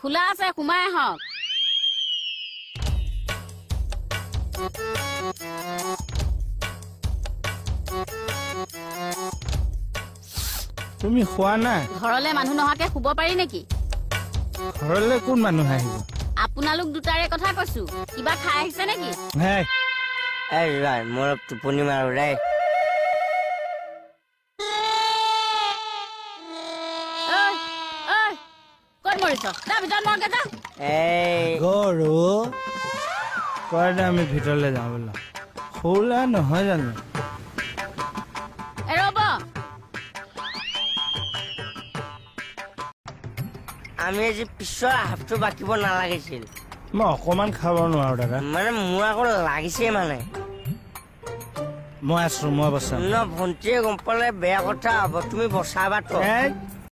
খোলা আছে সোমাই আহক তুমি খোৱা নাই ঘৰলে মানুহ নহাকে শুব পাৰি নেকি ঘৰলে কোন মানুহ আহিব আপোনালোক দুটাৰে কথা কৈছো কিবা খাই আহিছে নেকি হে এই ৰাই মোৰ টোপনি মাৰো ৰে ক'ত মৰিছ যা ভিতৰত মৰকে যা এই গৰু কয়দে আমি ভিতৰলৈ যাওঁ বোলা খোলা নহয় জানো ৰ'ব আমি আজি পিছৰ হাফটো বাকিব নালাগিছিল মই অকমান খাব নোৱাৰো দাদা মানে মোৰ আকৌ লাগিছে মানে মই আছো মই বচাম ন ভণ্টিয়ে গম পালে বেয়া কথা হ'ব তুমি বচাবা তো